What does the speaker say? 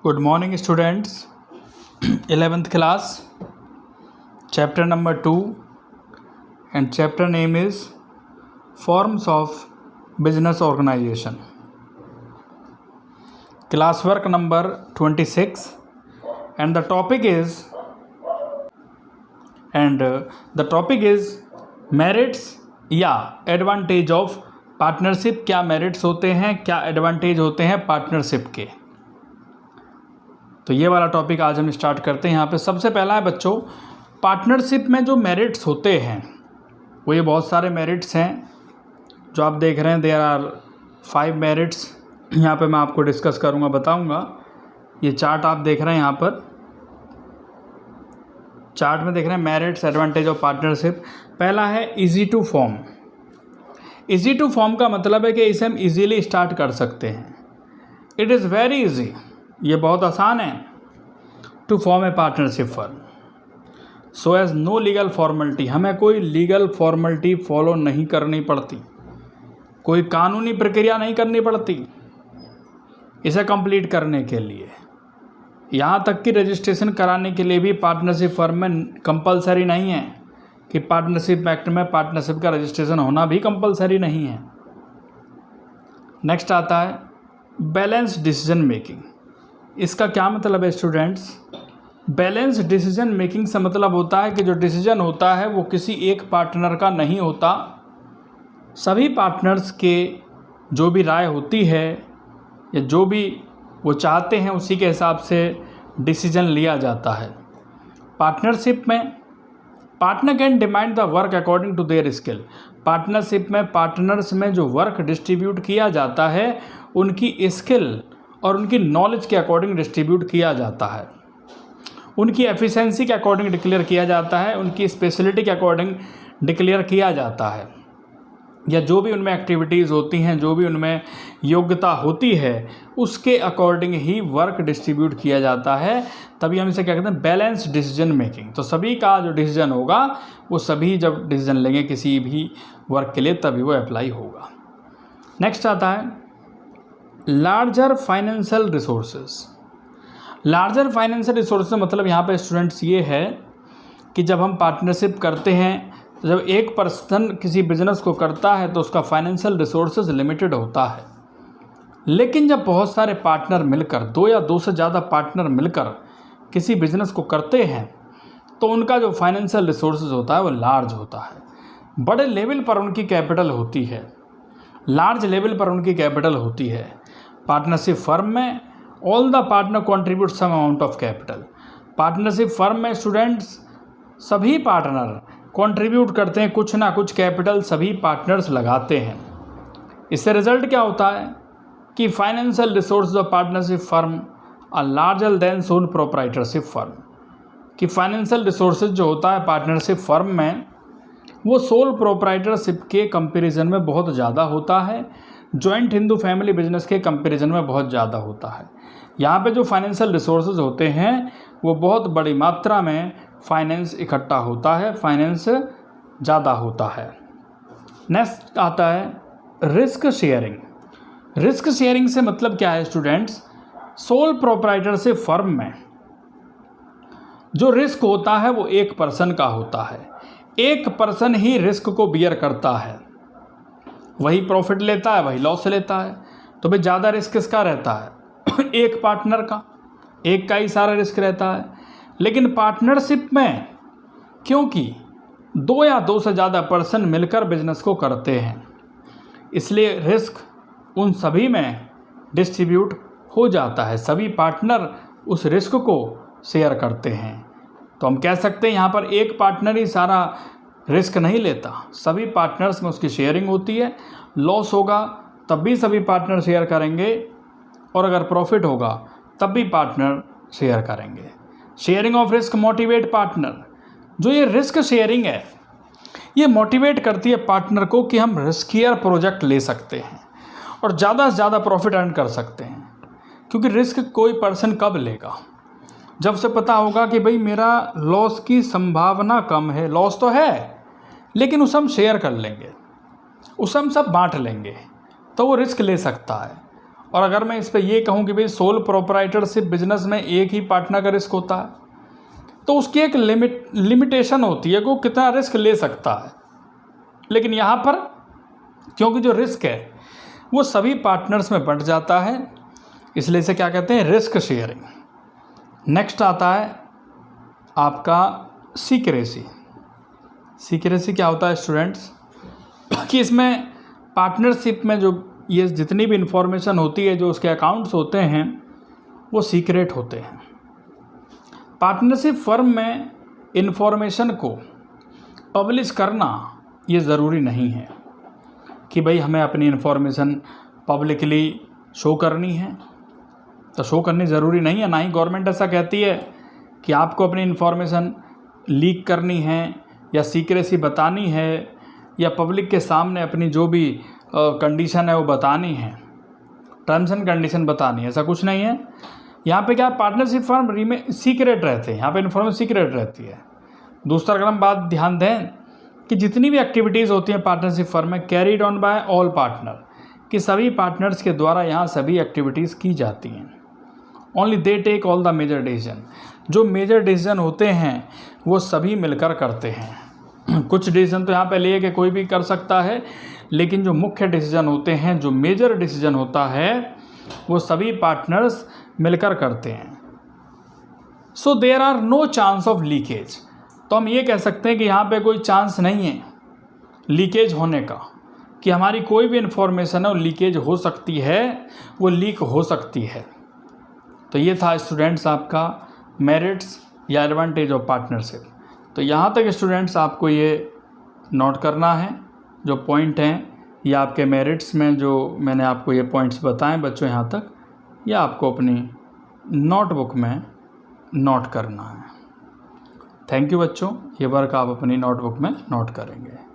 Good morning students. 11th class, chapter number 2 and chapter name is Forms of Business Organization. Classwork number 26 and the topic is merits या advantage of partnership. क्या merits होते हैं, क्या advantage होते हैं partnership के। तो ये वाला टॉपिक आज हम स्टार्ट करते हैं। यहाँ पे सबसे पहला है बच्चों, पार्टनरशिप में जो मेरिट्स होते हैं वो ये बहुत सारे मेरिट्स हैं जो आप देख रहे हैं। There are 5 merits. यहाँ पे मैं आपको डिस्कस करूँगा, बताऊँगा। ये चार्ट आप देख रहे हैं, यहाँ पर चार्ट में देख रहे हैं मेरिट्स एडवांटेज ऑफ पार्टनरशिप। पहला है easy to form. Easy to form का मतलब है कि इसे हम इजीली स्टार्ट कर सकते हैं। इट इज़ वेरी इजी, ये बहुत आसान है to form a partnership firm. So as no legal formality, हमें कोई लीगल फॉर्मेलिटी फॉलो नहीं करनी पड़ती, कोई कानूनी प्रक्रिया नहीं करनी पड़ती इसे कंप्लीट करने के लिए। यहाँ तक कि रजिस्ट्रेशन कराने के लिए भी पार्टनरशिप फर्म में कंपलसरी नहीं है कि पार्टनरशिप एक्ट में पार्टनरशिप का रजिस्ट्रेशन होना भी कंपलसरी नहीं है। नेक्स्ट आता है बैलेंस डिसीजन मेकिंग। इसका क्या मतलब है स्टूडेंट्स? बैलेंस डिसीजन मेकिंग से मतलब होता है कि जो डिसीजन होता है वो किसी एक पार्टनर का नहीं होता, सभी पार्टनर्स के जो भी राय होती है या जो भी वो चाहते हैं उसी के हिसाब से डिसीजन लिया जाता है। पार्टनरशिप में partner can demand the work according to their skill. Partnership में पार्टनर्स में जो वर्क डिस्ट्रीब्यूट किया जाता है उनकी स्किल और उनकी नॉलेज के अकॉर्डिंग डिस्ट्रीब्यूट किया जाता है, उनकी एफिशिएंसी के अकॉर्डिंग डिक्लेयर किया जाता है, उनकी स्पेशलिटी के अकॉर्डिंग डिक्लेयर किया जाता है, या जो भी उनमें एक्टिविटीज़ होती हैं, जो भी उनमें योग्यता होती है उसके अकॉर्डिंग ही वर्क डिस्ट्रीब्यूट किया जाता है। तभी हम इसे क्या कहते हैं, बैलेंस डिसीजन मेकिंग। तो सभी का जो डिसीजन होगा वो सभी जब डिसीजन लेंगे किसी भी वर्क के लिए तभी वो अप्लाई होगा। नेक्स्ट आता है larger financial resources. Larger financial resources मतलब यहाँ पे स्टूडेंट्स ये है कि जब हम पार्टनरशिप करते हैं तो जब एक पर्सन किसी बिजनेस को करता है तो उसका फाइनेंशियल रिसोर्सेज लिमिटेड होता है। लेकिन जब बहुत सारे पार्टनर मिलकर, 2 या 2 से ज़्यादा पार्टनर मिलकर किसी बिजनेस को करते हैं तो उनका जो फाइनेंशियल रिसोर्सेज होता है वो लार्ज होता है। बड़े लेवल पर उनकी कैपिटल होती है, लार्ज लेवल पर उनकी कैपिटल होती है। पार्टनरशिप फर्म में all the partner contribute some amount of capital. Partnership firm में स्टूडेंट्स सभी पार्टनर कंट्रीब्यूट करते हैं, कुछ ना कुछ कैपिटल सभी पार्टनर्स लगाते हैं। इससे रिजल्ट क्या होता है कि financial resource of partnership firm are larger than sole proprietorship firm. कि फाइनेंशियल रिसोर्सेज जो होता है पार्टनरशिप फर्म में वो सोल प्रोप्राइटरशिप के कंपैरिजन में बहुत ज़्यादा होता है, जॉइंट हिंदू फैमिली बिजनेस के कंपैरिजन में बहुत ज़्यादा होता है। यहाँ पे जो फाइनेंशियल रिसोर्सेज होते हैं वो बहुत बड़ी मात्रा में फाइनेंस इकट्ठा होता है, फाइनेंस ज़्यादा होता है। नेक्स्ट आता है रिस्क शेयरिंग। रिस्क शेयरिंग से मतलब क्या है स्टूडेंट्स? सोल प्रोप्राइटरशिप फर्म में जो रिस्क होता है वो एक पर्सन का होता है, एक पर्सन ही रिस्क को बियर करता है, वही प्रॉफिट लेता है, वही लॉस लेता है। तो भाई ज़्यादा रिस्क किसका रहता है? एक पार्टनर का, एक का ही सारा रिस्क रहता है। लेकिन पार्टनरशिप में क्योंकि 2 या 2 से ज़्यादा पर्सन मिलकर बिजनेस को करते हैं इसलिए रिस्क उन सभी में डिस्ट्रीब्यूट हो जाता है, सभी पार्टनर उस रिस्क को शेयर करते हैं। तो हम कह सकते हैं यहाँ पर एक पार्टनर ही सारा रिस्क नहीं लेता, सभी पार्टनर्स में उसकी शेयरिंग होती है। लॉस होगा तब भी सभी पार्टनर शेयर करेंगे और अगर प्रॉफिट होगा तब भी पार्टनर शेयर करेंगे। Sharing of risk motivate partner. जो ये रिस्क शेयरिंग है ये मोटिवेट करती है पार्टनर को कि हम रिस्कियर प्रोजेक्ट ले सकते हैं और ज़्यादा से ज़्यादा प्रॉफिट अर्न कर सकते हैं। क्योंकि रिस्क कोई पर्सन कब लेगा? जब से पता होगा कि भाई मेरा लॉस की संभावना कम है, लॉस तो है लेकिन उसे हम शेयर कर लेंगे, उसे हम सब बांट लेंगे, तो वो रिस्क ले सकता है। और अगर मैं इस पर ये कहूँ कि भाई सोल प्रोप्राइटरशिप बिजनेस में एक ही पार्टनर का रिस्क होता है, तो उसकी एक लिमिटेशन होती है कि वो कितना रिस्क ले सकता है। लेकिन यहाँ पर क्योंकि जो रिस्क है वो सभी पार्टनर्स में बंट जाता है, इसलिए इसे क्या कहते हैं, रिस्क शेयरिंग। नेक्स्ट आता है आपका सीक्रेसी। सीक्रेसी क्या होता है स्टूडेंट्स, कि इसमें पार्टनरशिप में जो ये जितनी भी इंफॉर्मेशन होती है, जो उसके अकाउंट्स होते हैं, वो सीक्रेट होते हैं। पार्टनरशिप फर्म में इंफॉर्मेशन को पब्लिश करना ये ज़रूरी नहीं है कि भाई हमें अपनी इंफॉर्मेशन पब्लिकली शो करनी है, तो शो करनी ज़रूरी नहीं है। ना ही गवर्नमेंट ऐसा कहती है कि आपको अपनी इंफॉर्मेशन लीक करनी है या सीक्रेसी बतानी है या पब्लिक के सामने अपनी जो भी कंडीशन है वो बतानी है, टर्म्स एंड कंडीशन बतानी है, ऐसा कुछ नहीं है। यहाँ पे क्या पार्टनरशिप फर्म सीक्रेट रहते हैं, यहाँ पे इन्फॉर्मेशन सीक्रेट रहती है। दूसरा अगर हम बात ध्यान दें कि जितनी भी एक्टिविटीज़ होती हैं पार्टनरशिप फर्म में carried on by all partner, कि सभी पार्टनर्स के द्वारा यहाँ सभी एक्टिविटीज़ की जाती हैं। Only they take all the major decision, जो मेजर डिसीजन होते हैं वो सभी मिलकर करते हैं। कुछ डिसीजन तो यहाँ पे लिए कि कोई भी कर सकता है, लेकिन जो मुख्य डिसीजन होते हैं, जो मेजर डिसीजन होता है, वो सभी पार्टनर्स मिलकर करते हैं। So there are no chance of leakage, तो हम ये कह सकते हैं कि यहाँ पे कोई चांस नहीं है लीकेज होने का, कि हमारी कोई भी इंफॉर्मेशन है वो लीकेज हो सकती है, वो लीक हो सकती है। तो ये था स्टूडेंट्स आपका मेरिट्स या एडवांटेज ऑफ पार्टनरशिप। तो यहाँ तक स्टूडेंट्स आपको ये नोट करना है, जो पॉइंट हैं या आपके मेरिट्स में जो मैंने आपको ये पॉइंट्स बताएं बच्चों यहाँ तक, या आपको अपनी नोटबुक में नोट करना है। थैंक यू बच्चों, ये वर्क आप अपनी नोटबुक में नोट करेंगे।